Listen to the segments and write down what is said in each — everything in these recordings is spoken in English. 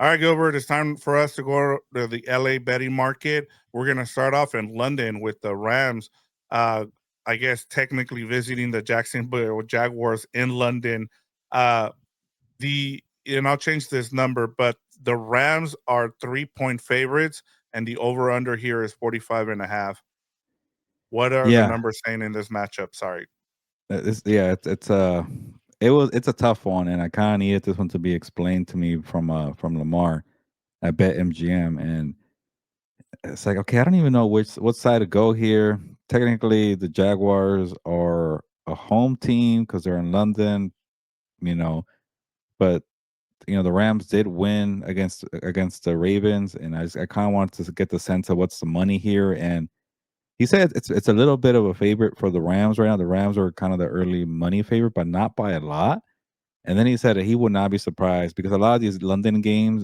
All right, Gilbert, it's time for us to go to the LA betting market. We're going to start off in London with the Rams, uh, I guess, technically visiting the Jacksonville Jaguars in London. Uh, and I'll change this number, but the Rams are 3-point favorites, and the over under here is 45 and a half. What are the Yeah, numbers saying in this matchup? Sorry. it's a tough one, and I kind of needed this one to be explained to me from Lamar at BetMGM, and it's like, okay, I don't even know what side to go here. Technically, the Jaguars are a home team because they're in London, you know, but the Rams did win against the Ravens, and I kind of wanted to get the sense of what's the money here. And he said it's a little bit of a favorite for the Rams right now. The Rams are kind of the early money favorite, but not by a lot. And then he said that he would not be surprised because a lot of these London games,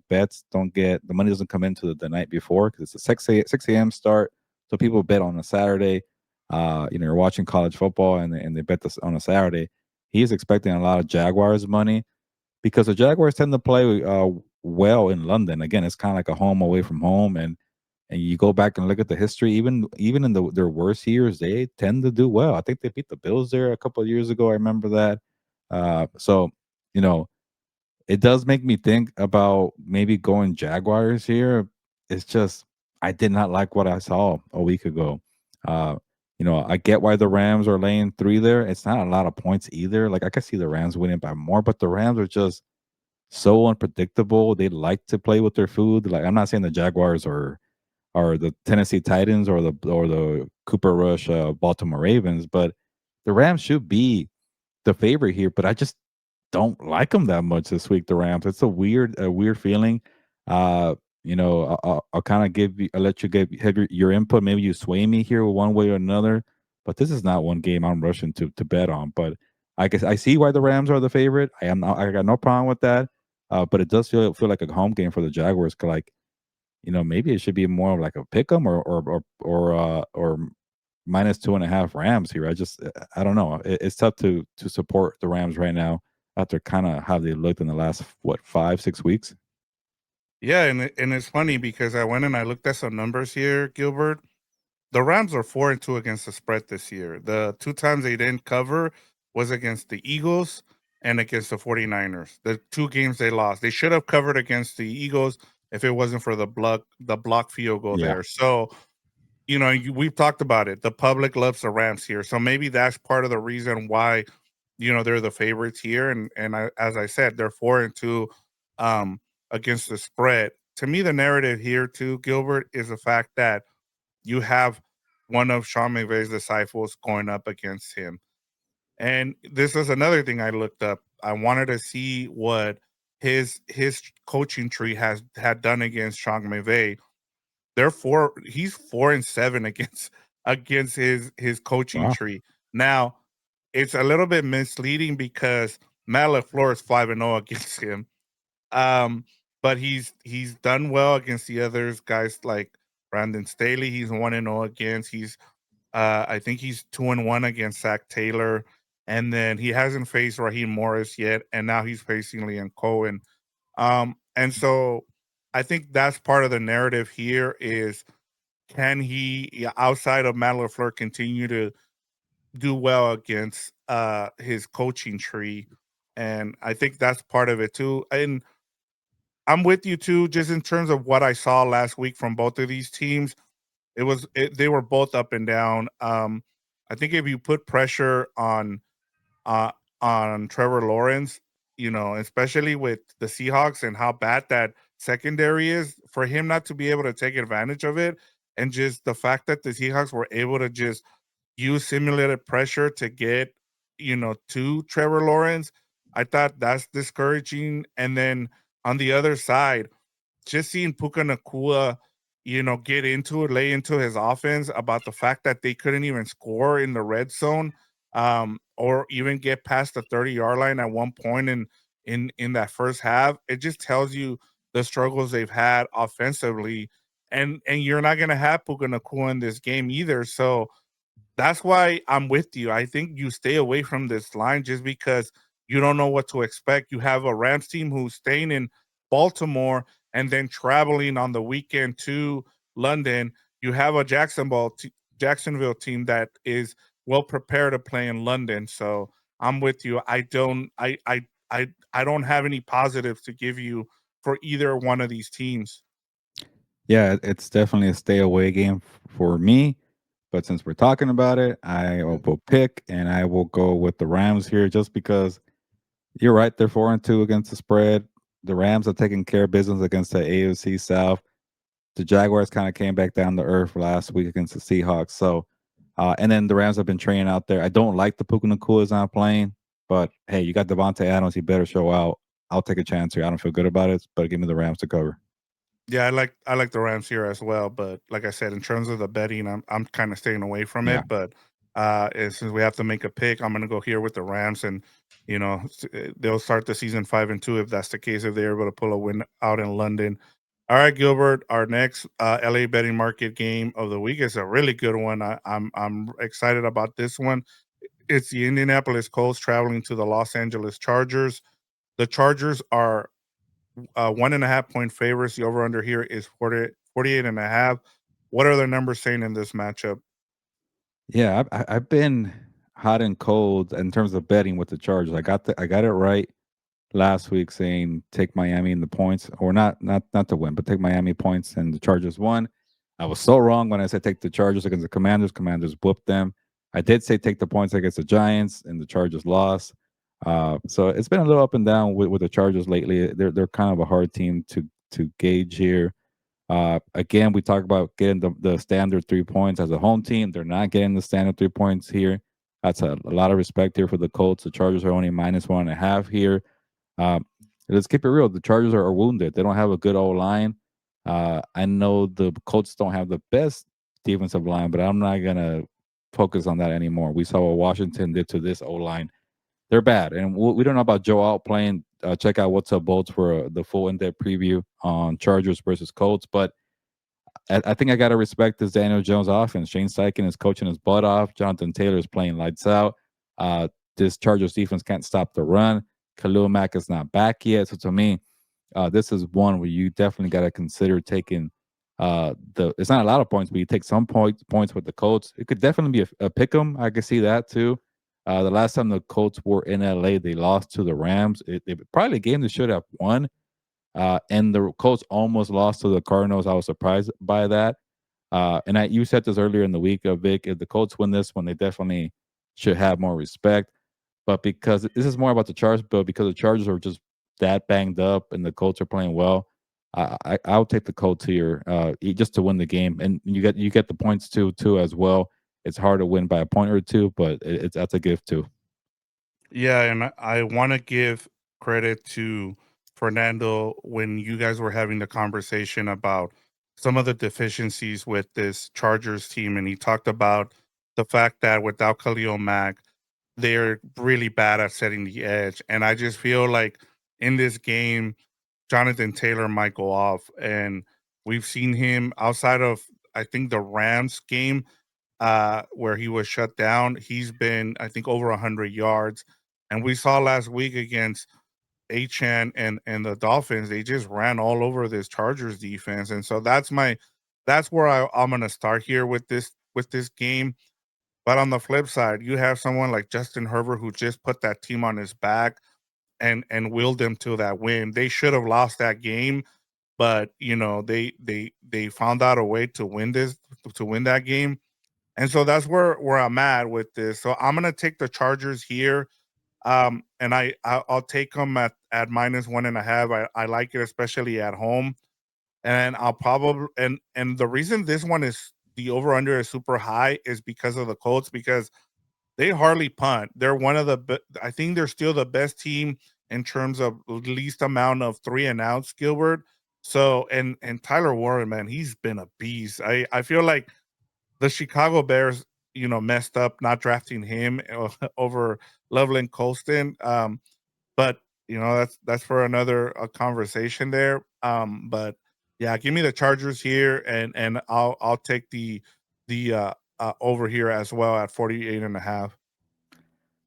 bets don't get the money doesn't come into the night before because it's a 6 a.m. start. So people bet on a Saturday. You're watching college football and they bet this on a Saturday. He's expecting a lot of Jaguars money because the Jaguars tend to play well in London. Again, it's kind of like a home away from home, and you go back and look at the history. Even in their worst years, they tend to do well. I think they beat the Bills there a couple of years ago. I remember that. So you know, it does make me think about maybe going Jaguars here. It's just I did not like what I saw a week ago. Uh, I get why the Rams are laying 3 there. It's not a lot of points either. Like I could see the Rams winning by more, but the Rams are just so unpredictable. They like to play with their food. Like I'm not saying the Jaguars are the Tennessee Titans or the Cooper Rush Baltimore Ravens, but the Rams should be the favorite here. But I just don't like them that much this week. The Rams. It's a weird feeling. Uh, I'll kind of I'll let you have your input. Maybe you sway me here one way or another. But this is not one game I'm rushing to bet on. But I guess I see why the Rams are the favorite. I got no problem with that. But it does feel like a home game for the Jaguars. Like maybe it should be more of like a pick 'em or minus 2.5 Rams here. I don't know. It's tough to support the Rams right now after kind of how they looked in the last 5-6 weeks. Yeah, and it's funny because I went and I looked at some numbers here, Gilbert. The Rams are 4-2 against the spread this year. The two times they didn't cover was against the Eagles and against the 49ers. The two games they lost. They should have covered against the Eagles if it wasn't for the block field goal Yeah. there. So, we've talked about it. The public loves the Rams here. So maybe that's part of the reason why, they're the favorites here. As I said, they're 4-2 um, against the spread. To me, the narrative here too, Gilbert, is the fact that you have one of Sean McVay's disciples going up against him. And this is another thing I looked up. I wanted to see what his coaching tree had done against Sean McVay. He's 4-7 against his coaching Wow. tree. Now, it's a little bit misleading because Matt LaFleur is 5-0 against him. Um, but he's done well against the others, guys like Brandon Staley. He's 1-0 against. I think he's 2-1 against Zach Taylor, and then he hasn't faced Raheem Morris yet, and now he's facing Liam Cohen. And so I think that's part of the narrative here is can he, yeah, outside of Matt LaFleur, continue to do well against his coaching tree? And I think that's part of it too. And I'm with you too, just in terms of what I saw last week from both of these teams. They were both up and down. I think if you put pressure uh, on Trevor Lawrence, especially with the Seahawks and how bad that secondary is, for him not to be able to take advantage of it, and just the fact that the Seahawks were able to just use simulated pressure to get, to Trevor Lawrence, I thought that's discouraging. And then on the other side, just seeing Puka Nakua, get into it, lay into his offense about the fact that they couldn't even score in the red zone, or even get past the 30-yard line at one point in that first half. It just tells you the struggles they've had offensively, and you're not gonna have Puka Nakua in this game either. So that's why I'm with you. I think you stay away from this line just because you don't know what to expect. You have a Rams team who's staying in Baltimore and then traveling on the weekend to London. You have a Jacksonville team that is well prepared to play in London. So I'm with you. I don't have any positives to give you for either one of these teams. Yeah, it's definitely a stay away game for me. But since we're talking about it, I will pick and I will go with the Rams here just because you're right. They're 4-2 against the spread. The Rams are taking care of business against the AFC South. The Jaguars kind of came back down to earth last week against the Seahawks. So, and then the Rams have been training out there. I don't like the Puka Nakua is not playing, but hey, you got Devontae Adams. He better show out. I'll take a chance here. I don't feel good about it, but give me the Rams to cover. Yeah, I like the Rams here as well, but like I said, in terms of the betting, I'm kind of staying away from Yeah. it. But since we have to make a pick, I'm gonna go here with the Rams, and they'll start the season 5-2 if that's the case. If they're able to pull a win out in London. All right, Gilbert. Our next LA betting market game of the week is a really good one. I'm excited about this one. It's the Indianapolis Colts traveling to the Los Angeles Chargers. The Chargers are 1.5 point favorites. The over under here is 48 and a half. What are the numbers saying in this matchup? Yeah, I've been hot and cold in terms of betting with the Chargers. I got it right last week saying take Miami in the points or not to win, but take Miami points and the Chargers won. I was so wrong when I said take the Chargers against the Commanders. Commanders whooped them. I did say take the points against the Giants and the Chargers lost. So it's been a little up and down with the Chargers lately. They're kind of a hard team to gauge here. Again, we talk about getting the standard 3 points as a home team. They're not getting the standard 3 points here. That's a lot of respect here for the Colts. The Chargers are only -1.5 here. um, let's keep it real. The Chargers are wounded. They don't have a good O line. I know the Colts don't have the best defensive line, but I'm not gonna focus on that anymore. We saw what Washington did to this O line. They're bad, and we don't know about Joe out playing. Check out what's up Bolts for the full in-depth preview on Chargers versus Colts. But I think I got to respect this Daniel Jones offense. Shane Steichen is coaching his butt off. Jonathan Taylor is playing lights out. This Chargers defense can't stop the run. Khalil Mack is not back yet. So to me, this is one where you definitely got to consider taking the. It's not a lot of points, but you take some points with the Colts. It could definitely be a pick 'em. I could see that too. The last time the Colts were in LA, they lost to the Rams. It probably a game they should have won. And the Colts almost lost to the Cardinals. I was surprised by that. You said this earlier in the week, Vic. If the Colts win this one, they definitely should have more respect. But because this is more about the Chargers, but because the Chargers are just that banged up and the Colts are playing well, I'll take the Colts here just to win the game, and you get the points too as well. It's hard to win by a point or two, but it's that's a gift too. Yeah, and I want to give credit to Fernando when you guys were having the conversation about some of the deficiencies with this Chargers team, and he talked about the fact that without Khalil Mack, they're really bad at setting the edge. And I just feel like in this game, Jonathan Taylor might go off. And we've seen him outside of, I think, the Rams game where he was shut down. He's been, I think, over 100 yards. And we saw last week against Achan and the Dolphins, they just ran all over this Chargers defense. And so that's where I'm gonna start here with this game. But on the flip side, you have someone like Justin Herbert who just put that team on his back and willed them to that win. They should have lost that game, but they found out a way to win that game. And so that's where I'm at with this. So I'm gonna take the Chargers here. And I'll take them at -1.5. I like it, especially at home. And I'll probably and the reason this one is the over under is super high is because of the Colts because they hardly punt. They're one of I think they're still the best team in terms of least amount of 3 and outs, Gilbert. So and Tyler Warren, man, he's been a beast. I feel like the Chicago Bears, messed up not drafting him over Loveland Colston. But that's for another conversation there. But yeah, give me the Chargers here, and I'll take the over here as well at 48.5.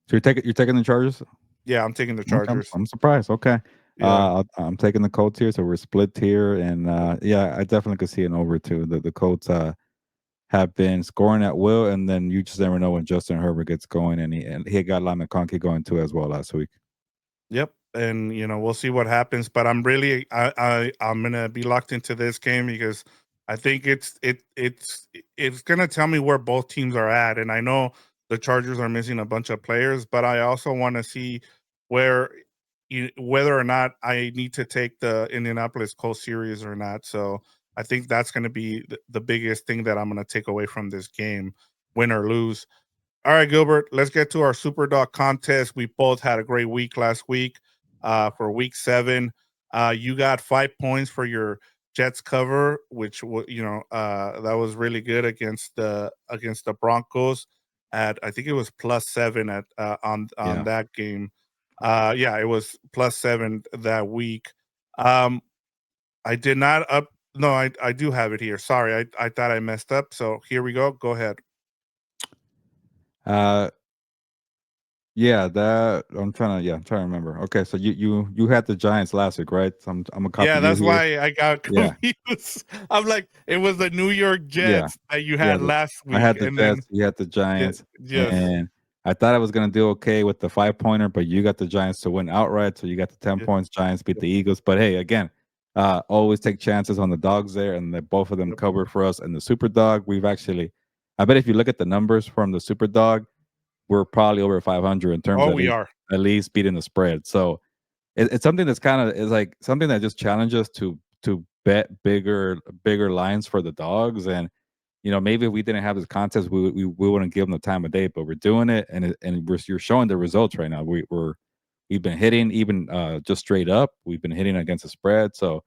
So you're taking the Chargers? Yeah, I'm taking the Okay, Chargers. I'm surprised. Okay. Yeah. I'm taking the Colts here, so we're split here, and yeah, I definitely could see an over too. The Colts have been scoring at will, and then you just never know when Justin Herbert gets going, and he got Lama McConkey going too as well last week. Yep, and we'll see what happens. But I'm gonna be locked into this game because I think it's gonna tell me where both teams are at. And I know the Chargers are missing a bunch of players, but I also want to see where whether or not I need to take the Indianapolis Colts series or not. So I think that's going to be the biggest thing that I'm going to take away from this game, win or lose. All right, Gilbert, let's get to our Super Dog contest. We both had a great week last week for week 7. You got 5 points for your Jets cover, which that was really good against the Broncos at, I think it was +7 at on Yeah. that game. Yeah, it was +7 that week. Um, I did not up. No, I do have it here. Sorry, I thought I messed up. So here we go. Go ahead. Uh, yeah, that I'm trying to remember. Okay, so you had the Giants last week, right? So I'm gonna copy Yeah, you that's here. why I got Yeah, confused. I'm like, it was the New York yeah. Jets that you Yeah, had last I week, had the and then Jets, you had the yeah, Giants, yes, and I thought I was gonna do okay with the 5-pointer, but you got the Giants to win outright, so you got the 10 yep, points, Giants beat yep, the Eagles, but hey, again, always take chances on the dogs there, and that both of them yep. covered for us, and the super dog, I bet if you look at the numbers from the super dog, we're probably over 500 in terms Oh, of we are. at least beating the spread, so it's something that's kinda is like something that just challenges us to bet bigger lines for the dogs, and maybe if we didn't have this contest, we wouldn't give them the time of day, but we're doing it, and you're showing the results right now. We've been hitting even just straight up. We've been hitting against the spread. So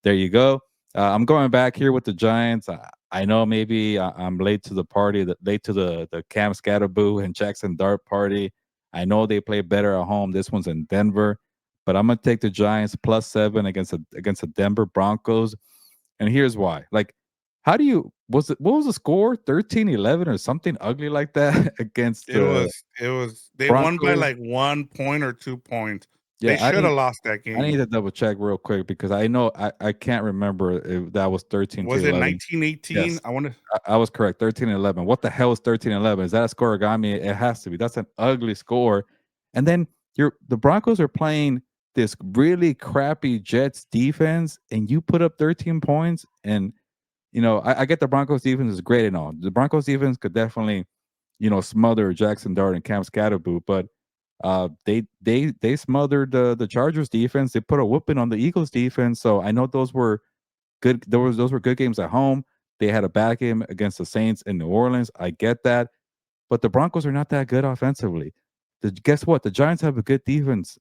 there you go. I'm going back here with the Giants. I know maybe I'm late to the party, late to the Cam Scatterboo and Jackson Dart party. I know they play better at home. This one's in Denver, but I'm gonna take the Giants +7 against the Denver Broncos. And here's why. Like, how do you what was the score? 13-11 or something ugly like that against the It was they won by Broncos? like 1 point or 2 points. They Yeah, should have lost that I need game. to double check real quick because I know I can't remember if that was 13 to Was it 11. 1918? Yes, I wanna I was correct. 13-11. What the hell is 13-11? Is that a scoregami? It has to be. That's an ugly score. And then the Broncos are playing this really crappy Jets defense, and you put up 13 points. And I get the Broncos defense is great and all. The Broncos defense could definitely, smother Jackson Dart and Cam Scatterboot, but they smothered the Chargers defense. They put a whooping on the Eagles defense. So I know those were good. Those were good games at home. They had a bad game against the Saints in New Orleans. I get that, but the Broncos are not that good offensively. Guess what? The Giants have a good defense,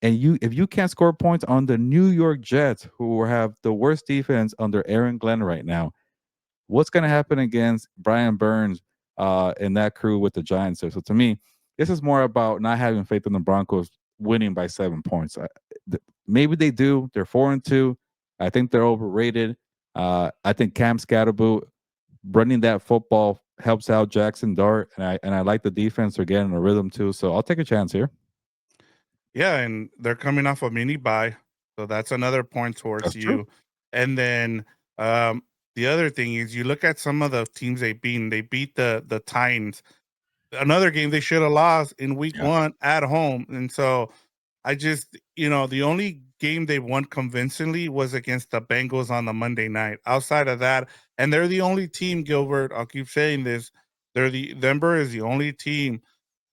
and if you can't score points on the New York Jets, who have the worst defense under Aaron Glenn right now, what's going to happen against Brian Burns and that crew with the Giants there? So to me, this is more about not having faith in the Broncos winning by 7 points. Maybe they do. They're 4-2. I think they're overrated. I think Cam Scatterboot running that football helps out Jackson Dart, and I like the defense. They're getting a rhythm too. So I'll take a chance here. Yeah, and they're coming off a mini bye, so that's another point towards That's true. you. And then the other thing is you look at some of the teams they beat. They beat the Titans, another game they should have lost in week Yeah. 1 at home. And so I just, the only game they won convincingly was against the Bengals on the Monday night. Outside of that, and they're the only team, Gilbert, I'll keep saying this, Denver is the only team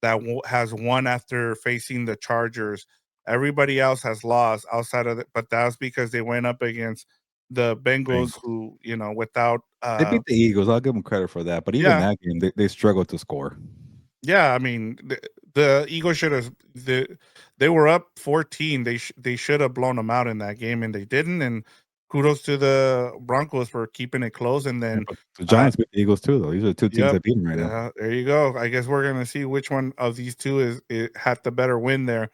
that has won after facing the Chargers. Everybody else has lost outside of it, but that's because they went up against the Bengals, Bengals. who, without They beat the Eagles. I'll give them credit for that. But even yeah, that game, they struggled to score. yeah, I mean, the Eagles should have they were up 14. They should have blown them out in that game, and they didn't. And kudos to the Broncos for keeping it close. And Yeah, then, but the uh, Giants beat the Eagles too, though. These are the 2 teams yep, that beat them right now. there you go. I guess we're gonna see which one of these two had the better win there.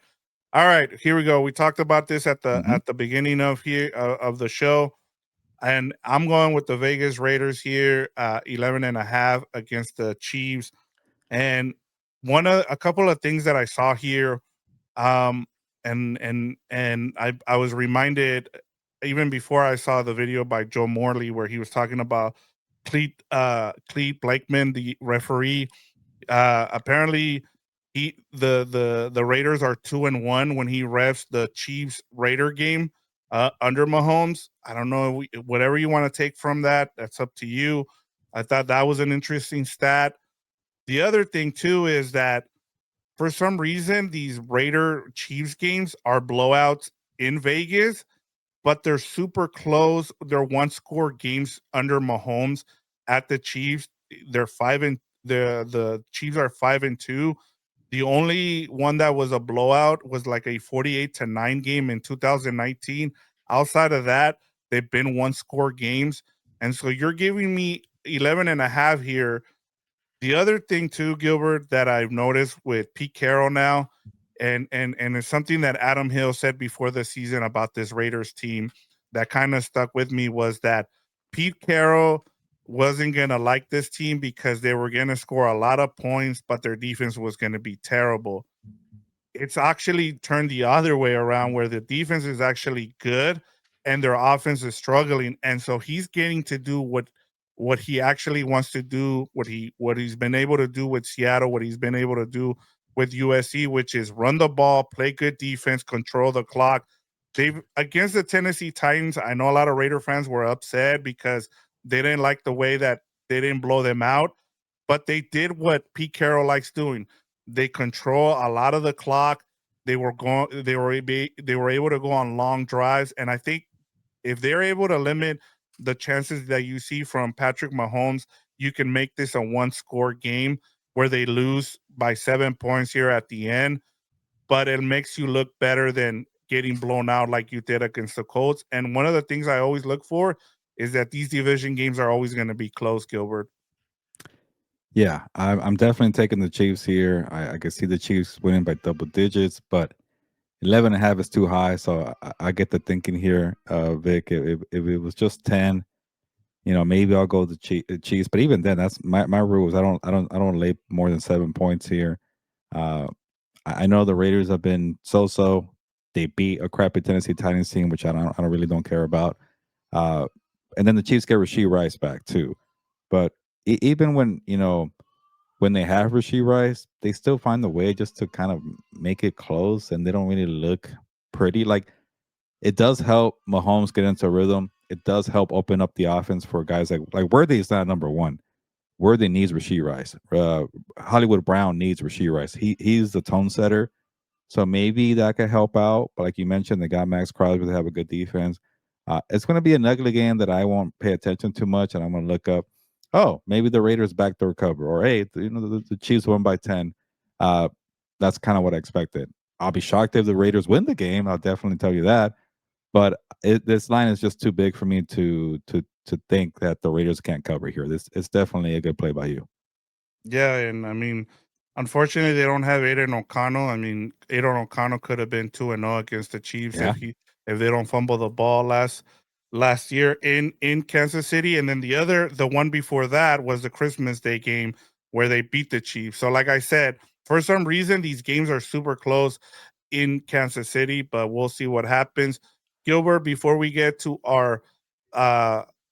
All right, here we go. We talked about this at the Mhm. beginning of the show. and I'm going with the Vegas Raiders here, 11 and a half against the Chiefs. And a couple of things that I saw here, um, and I was reminded even before I saw the video by Joe Morley where he was talking about Cleet Blakeman, the referee. Apparently, the Raiders are 2-1 when he refs the Chiefs Raider game under Mahomes. I don't know, whatever you want to take from that. That's up to you. I thought that was an interesting stat. The other thing too is that for some reason these Raider Chiefs games are blowouts in Vegas, but they're super close. They're one score games under Mahomes at the Chiefs. They're five and the Chiefs are 5-2. The only one that was a blowout was like a 48-9 game in 2019. Outside of that, they've been one score games. And so you're giving me 11 and a half here. The other thing too, Gilbert, that I've noticed with Pete Carroll now, and it's something that Adam Hill said before the season about this Raiders team that kind of stuck with me was that Pete Carroll wasn't gonna like this team because they were gonna score a lot of points, but their defense was gonna be terrible. It's actually turned the other way around where the defense is actually good and their offense is struggling, and so he's getting to do what he actually wants to do, what he's been able to do with Seattle, what he's been able to do with USC, which is run the ball, play good defense, control the clock. They've against the Tennessee Titans, I know a lot of Raider fans were upset because they didn't like the way that they didn't blow them out, but they did what Pete Carroll likes doing. They control a lot of the clock. They were able to go on long drives, and I think if they're able to limit the chances that you see from Patrick Mahomes, you can make this a one score game where they lose by 7 points here at the end, but it makes you look better than getting blown out like you did against the Colts. And one of the things I always look for is that these division games are always going to be close, Gilbert. Yeah, I'm definitely taking the Chiefs here. I can see the Chiefs winning by double digits, but 11 and a half is too high. So I get the thinking here, Vic. If it was just 10, maybe I'll go the Chiefs. But even then, that's my rules. I don't lay more than 7 points here. Uh, I know the Raiders have been so. They beat a crappy Tennessee Titans team, which I don't really don't care about. Uh, and then the Chiefs get Rasheed Rice back too. But even when they have Rasheed Rice, they still find the way just to kind of make it close, and they don't really look pretty. Like it does help Mahomes get into rhythm. It does help open up the offense for guys like Worthy is not number one. Worthy needs Rasheed Rice. Hollywood Brown needs Rasheed Rice. He's the tone setter, so maybe that could help out. But like you mentioned, they got Max Crosby. They have a good defense. It's going to be an ugly game that I won't pay attention too much, and I'm going to look up. Oh, maybe the Raiders backdoor cover, or hey, the Chiefs won by 10. Uh, that's kind of what I expected. I'll be shocked if the Raiders win the game. I'll definitely tell you that. But this line is just too big for me to think that the Raiders can't cover here. This it's definitely a good play by you. Yeah, and I mean, unfortunately, they don't have Aiden O'Connell. I mean, Aiden O'Connell could have been 2-0 against the Chiefs Yeah. if they don't fumble the ball last year in Kansas City, and then the one before that was the Christmas Day game where they beat the Chiefs. So, like I said, for some reason, these games are super close in Kansas City, but we'll see what happens. Gilbert, before we get to uh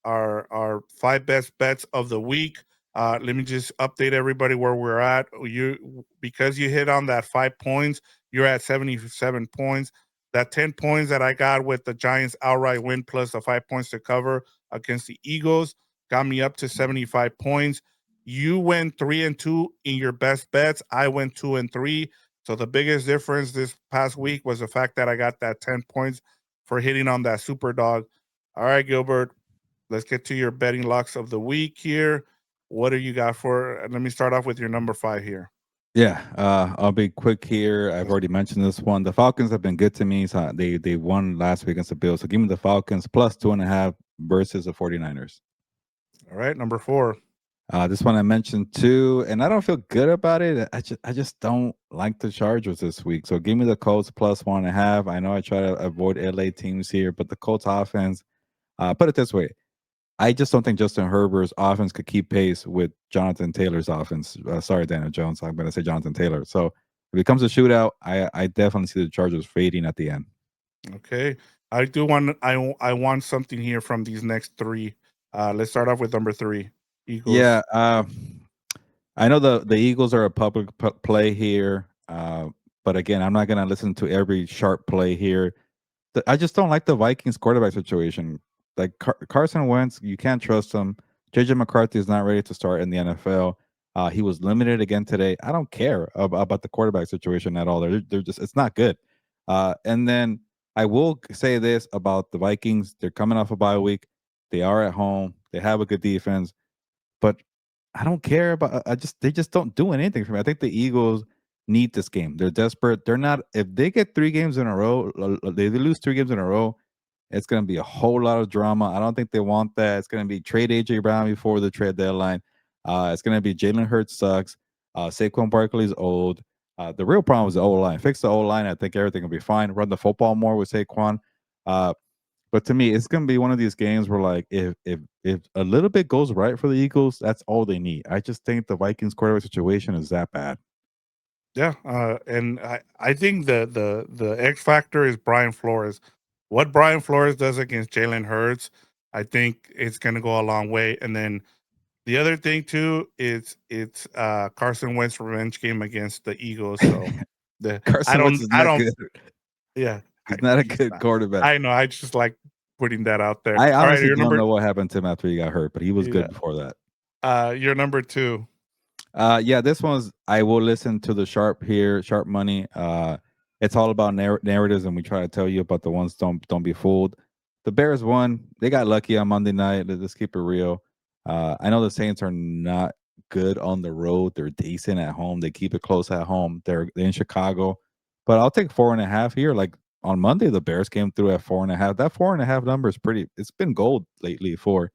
our five best bets of the week, let me just update everybody where we're at. You because you hit on that 5 points, you're at 77 points. That 10 points that I got with the Giants outright win plus the 5 points to cover against the Eagles got me up to 75 points. You went 3-2 in your best bets. I went 2-3. So the biggest difference this past week was the fact that I got that 10 points for hitting on that super dog. All right, Gilbert, let's get to your betting locks of the week here. What do you got for? Let me start off with your number five here. Yeah, I'll be quick here. I've already mentioned this one. The Falcons have been good to me. So they won last week against the Bills. So give me the Falcons plus 2.5 versus the 49ers. All right, number four. This one I mentioned too, and I don't feel good about it. I just don't like the Chargers this week. So give me the Colts plus 1.5. I know I try to avoid LA teams here, but the Colts offense, put it this way. I just don't think Justin Herbert's offense could keep pace with Jonathan Taylor's offense. Sorry, Daniel Jones. I'm going to say Jonathan Taylor. So if it comes to shootout, I definitely see the Chargers fading at the end. Okay. I do want I want something here from these next three. Let's start off with number three, Yeah, Eagles. I know the Eagles are a public play here, but again, I'm not going to listen to every sharp play here. I just don't like the Vikings quarterback situation. Like Carson Wentz, you can't trust him. JJ McCarthy is not ready to start in the NFL. He was limited again today. I don't care about the quarterback situation at all. They're just it's not good. And then I will say this about the Vikings: they're coming off a bye week. They are at home. They have a good defense, but I don't care about. I just they just don't do anything for me. I think the Eagles need this game. They're desperate. They're not. If they get 3 games in a row, they lose 3 games in a row. It's going to be a whole lot of drama. I don't think they want that. It's going to be trade AJ Brown before the trade deadline. It's going to be Jalen Hurts sucks. Saquon Barkley's old. The real problem is the O line. Fix the O line. I think everything will be fine. Run the football more with Saquon. Uh, but to me, it's gonna be one of these games where like if a little bit goes right for the Eagles, that's all they need. I just think the Vikings quarterback situation is that bad. Yeah, and I think the X factor is Brian Flores. What Brian Flores does against Jalen Hurts, I think it's gonna go a long way. And then the other thing too is it's Carson Wentz revenge game against the Eagles. So the Carson Wentz is I not don't good. yeah, He's not a he's good not. quarterback. I know. I just like putting that out there. I All right, honestly don't know what happened to him after he got hurt, but he was yeah, good before that. you're number two. Yeah, this one's I will listen to the sharp here, sharp money. It's all about narratives, and we try to tell you about the ones don't be fooled. The Bears won. They got lucky on Monday night. Let's keep it real. I know the Saints are not good on the road. They're decent at home. They keep it close at home. They're in Chicago, but I'll take 4.5 here. Like on Monday, the Bears came through at 4.5. That 4.5 number is pretty. It's been gold lately for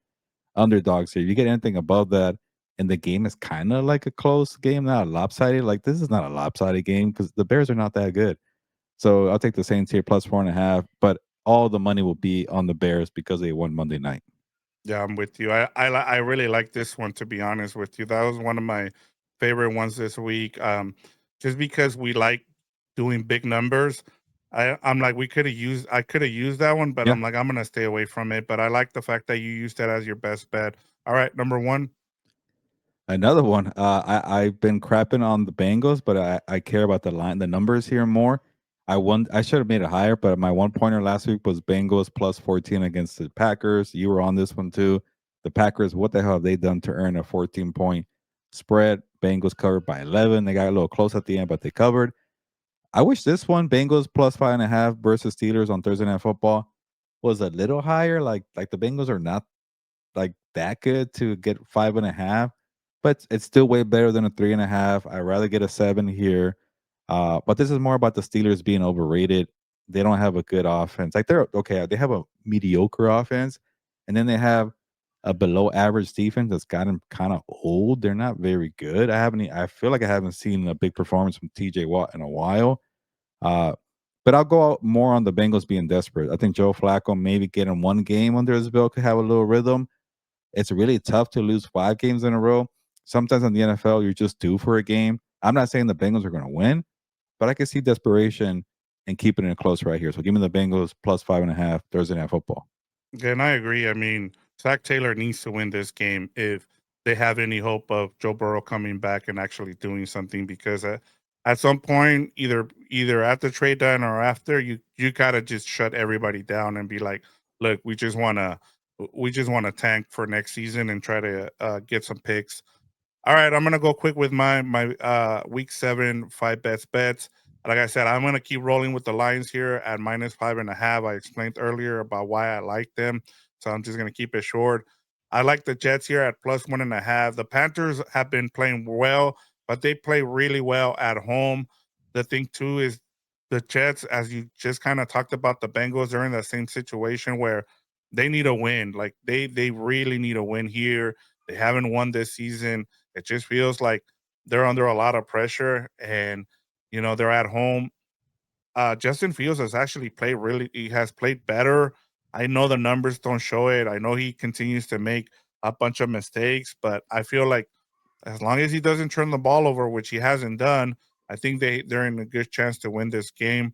underdogs here. You get anything above that, and the game is kind of like a close game, not a lopsided. Like this is not a lopsided game because the Bears are not that good. So I'll take the Saints here plus 4.5, but all the money will be on the Bears because they won Monday night. Yeah, I'm with you. I really like this one, to be honest with you. That was one of my favorite ones this week. Just because we like doing big numbers. I'm like we could have used I could have used that one, but Yeah. I'm like I'm gonna stay away from it. But I like the fact that you used that as your best bet. All right, number one. Another one. I've been crapping on the Bengals, but I care about the numbers here more. I should have made it higher, but my 1 pointer last week was Bengals plus 14 against the Packers. You were on this one too. The Packers, what the hell have they done to earn a 14-point spread? Bengals covered by 11. They got a little close at the end, but they covered. I wish this one, Bengals plus 5.5 versus Steelers on Thursday Night Football, was a little higher. Like the Bengals are not like that good to get 5.5, but it's still way better than a 3.5. I'd rather get a 7 here. But this is more about the Steelers being overrated. They don't have a good offense. Like they're okay, they have a mediocre offense, and then they have a below average defense that's gotten kind of old. They're not very good. I feel like I haven't seen a big performance from TJ Watt in a while. Uh, but I'll go out more on the Bengals being desperate. I think Joe Flacco maybe getting 1 game under his belt could have a little rhythm. It's really tough to lose 5 games in a row. Sometimes in the NFL, you're just due for a game. I'm not saying the Bengals are going to win, but I can see desperation and keeping it close right here. So give me the Bengals plus 5.5 Thursday Night Football. Yeah, and I agree. I mean, Zach Taylor needs to win this game if they have any hope of Joe Burrow coming back and actually doing something. Because at some point, either at the trade deadline or after, you gotta just shut everybody down and be like, look, we just want to tank for next season and try to get some picks. All right, I'm gonna go quick with my week 7 5 bets. Like I said, I'm gonna keep rolling with the Lions here at -5.5. I explained earlier about why I like them, so I'm just gonna keep it short. I like the Jets here at +1.5. The Panthers have been playing well, but they play really well at home. The thing too is the Jets, as you just kind of talked about, the Bengals are in the same situation where they need a win. Like they really need a win here. They haven't won this season. It just feels like they're under a lot of pressure and they're at home. Justin Fields has actually played really he has played better I know the numbers don't show it. I know he continues to make a bunch of mistakes, but I feel like as long as he doesn't turn the ball over, which he hasn't done, I think they're in a good chance to win this game.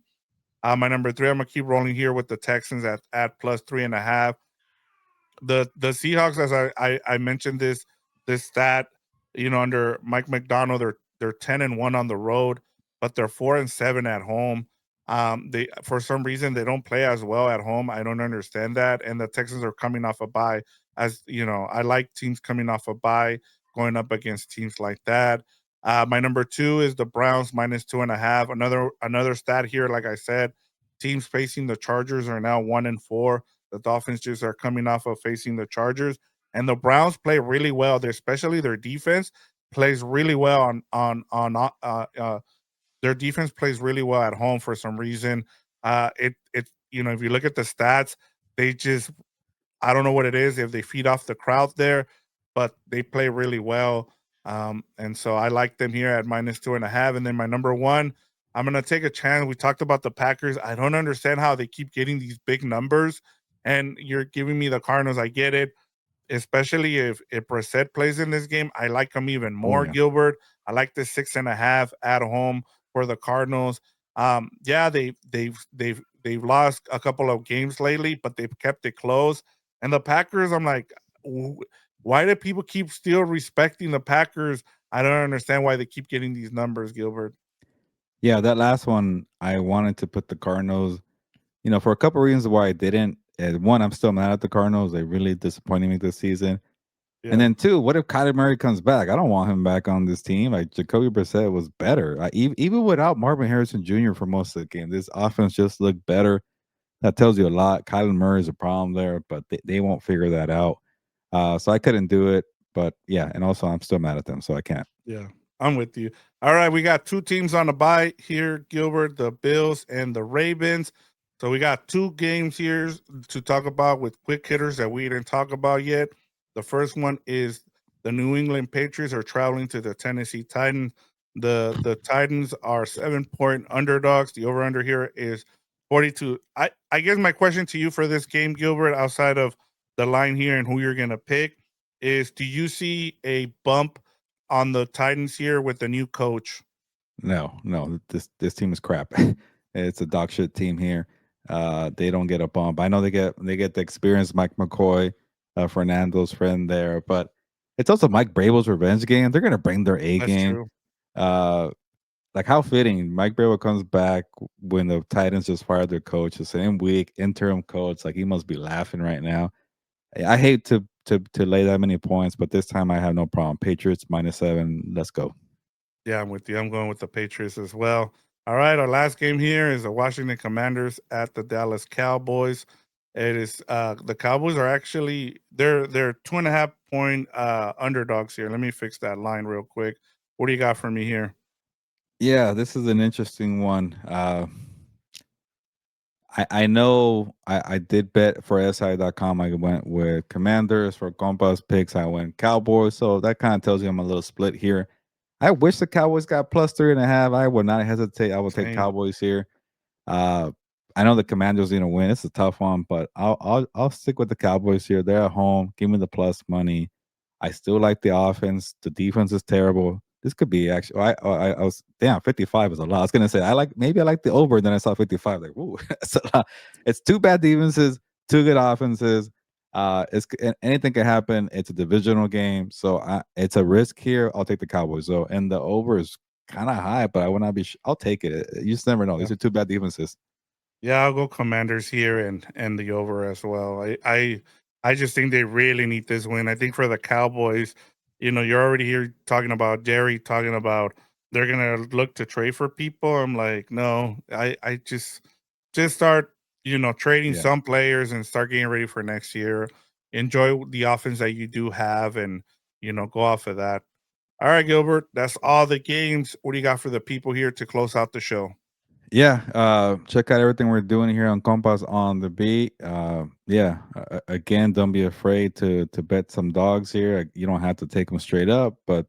My number three, I'm gonna keep rolling here with the Texans at plus 3.5. The Seahawks, as I mentioned this stat, under Mike McDonald, they're 10-1 on the road, but they're 4-7 at home. They for some reason they don't play as well at home. I don't understand that. And the Texans are coming off a bye. As you know, I like teams coming off a bye going up against teams like that. My number two is the Browns minus 2.5. Another stat here, like I said, teams facing the Chargers are now 1-4. The Dolphins just are coming off of facing the Chargers, and the Browns play really well. Especially their defense plays really well their defense plays really well at home for some reason. If you look at the stats, they just I don't know what it is if they feed off the crowd there, but they play really well. And so I like them here at minus 2.5. And then my number one, I'm gonna take a chance. We talked about the Packers. I don't understand how they keep getting these big numbers, and you're giving me the Cardinals. I get it, especially if Brissett plays in this game. I like him even Oh more, yeah. Gilbert. I like the 6.5 at home for the Cardinals. Yeah, they've lost a couple of games lately, but they've kept it close. And the Packers, I'm like, why do people keep still respecting the Packers? I don't understand why they keep getting these numbers, Gilbert. Yeah, that last one, I wanted to put the Cardinals, for a couple reasons why I didn't. One, I'm still mad at the Cardinals. They really disappointed me this season. And Yeah, then two, what if Kyler Murray comes back? I don't want him back on this team. Like Jacoby Brissett was better. Even without Marvin Harrison Jr. for most of the game, this offense just looked better. That tells you a lot. Kyler Murray is a problem there, but they won't figure that out. So I couldn't do it. But yeah, and also I'm still mad at them, so I can't. yeah, I'm with you. All right, we got two teams on the bye here, Gilbert, the Bills and the Ravens. So we got two games here to talk about with quick hitters that we didn't talk about yet. The first one is the New England Patriots are traveling to the Tennessee Titans. The Titans are 7-point underdogs. The over under here is 42. I guess my question to you for this game, Gilbert, outside of the line here and who you're gonna pick, is do you see a bump on the Titans here with the new coach? No, no, this team is crap. It's a dog shit team here. They don't get a bump. I know they get the experience, Mike McCoy, Fernando's friend there, but it's also Mike Brable's revenge game. They're gonna bring their A That's game. true. Uh, like how fitting. Mike Brable comes back when the Titans just fired their coach the same week, interim coach. Like he must be laughing right now. I hate to lay that many points, but this time I have no problem. Patriots -7. Let's go. Yeah, I'm with you. I'm going with the Patriots as well. All right, our last game here is the Washington Commanders at the Dallas Cowboys. It is the Cowboys are actually they're 2.5 point underdogs here. Let me fix that line real quick. What do you got for me here? Yeah, this is an interesting one. I know I did bet for SI.com. I went with Commanders. For Compass picks, I went Cowboys. So that kind of tells you I'm a little split here. I wish the Cowboys got +3.5. I would not hesitate. I would take Same. Cowboys here. Uh, I know the Commanders are gonna win. It's a tough one, but I'll stick with the Cowboys here. They're at home. Give me the plus money. I still like the offense. The defense is terrible. This could be actually. I was damn 55 is a lot. I was gonna say I like the over. Then I saw 55. Like, ooh, that's a lot. It's two bad defenses, two good offenses. Anything can happen. It's a divisional game, so it's a risk here. I'll take the Cowboys though, and the over is kind of high, but I would not be. I'll take it. You just never know. Yeah. These are two bad defenses. Yeah, I'll go Commanders here and the over as well. I just think they really need this win. I think for the Cowboys, you're already here talking about Jerry talking about they're gonna look to trade for people. I'm like, no, I just start, trading Yeah. some players and start getting ready for next year. Enjoy the offense that you do have and go off of that. All right, Gilbert, that's all the games. What do you got for the people here to close out the show? Yeah, check out everything we're doing here on Compass on the Beat. Yeah, again, don't be afraid to bet some dogs here. You don't have to take them straight up, but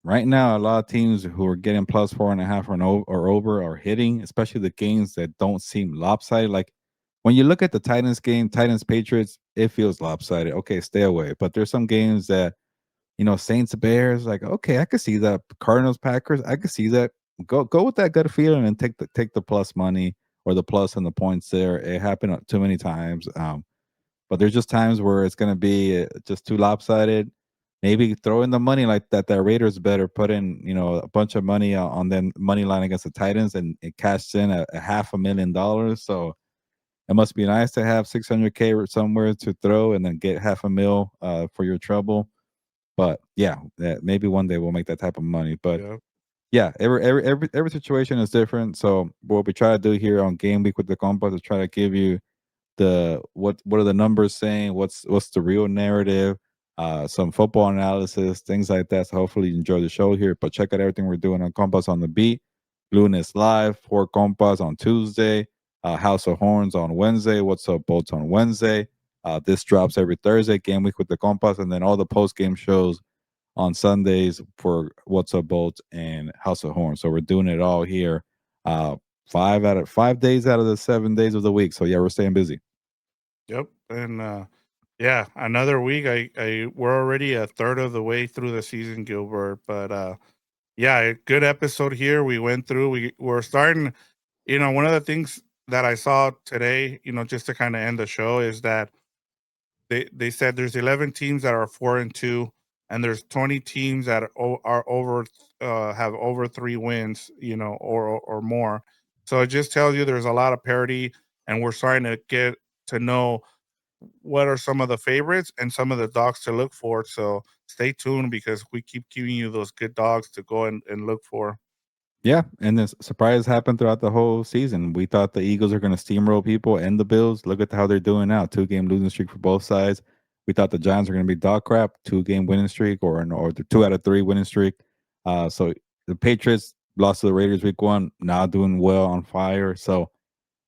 right now a lot of teams who are getting +4.5 or over are hitting, especially the games that don't seem lopsided. Like when you look at the Titans game, Titans Patriots, it feels lopsided. Okay, stay away. But there's some games that, Saints Bears, like, okay, I could see that. Cardinals Packers, I could see that. Go with that gut feeling and take the plus money or the plus and the points there. It happened too many times. But there's just times where it's gonna be just too lopsided. Maybe throw in the money like that. That Raiders better put in, a bunch of money on them money line against the Titans, and it cashed in a $500,000. So it must be nice to have 600K or somewhere to throw and then get half a mil for your trouble. But yeah, maybe one day we'll make that type of money. But Yeah. yeah, every situation is different. So what we try to do here on Game Week with the Compas is try to give you the what are the numbers saying, what's the real narrative, some football analysis, things like that. So hopefully you enjoy the show here. But check out everything we're doing on Compas on the Beat, Lunes Live, for Compas on Tuesday, House of Horns on Wednesday, What's Up Bolts on Wednesday. This drops every Thursday, Game Week with the Compas, and then all the post game shows on Sundays for What's Up Bolts and House of Horns. So we're doing it all here. 5 days out of the 7 days of the week. So yeah, we're staying busy. Yep. And yeah, another week. I we're already a third of the way through the season, Gilbert. But yeah, a good episode here. We went through. We're starting. One of the things that I saw today, just to kind of end the show, is that they said there's 11 teams that are 4-2, and there's 20 teams that are over have over 3 wins, or more. So it just tells you there's a lot of parity, and we're starting to get to know what are some of the favorites and some of the dogs to look for. So stay tuned because we keep giving you those good dogs to go and look for. Yeah, and this surprise happened throughout the whole season. We thought the Eagles are going to steamroll people and the Bills. Look at how they're doing now. 2 game losing streak for both sides. We thought the Giants were going to be dog crap. 2 game winning streak, or the 2 out of 3 winning streak. So the Patriots lost to the Raiders week 1. Now doing well on fire. So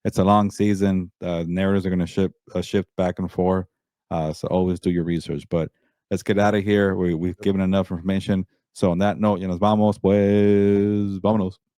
it's a long season. Narratives are going to shift back and forth. So always do your research. But let's get out of here. We've given enough information. So on that note, nos vamos, pues, vámonos.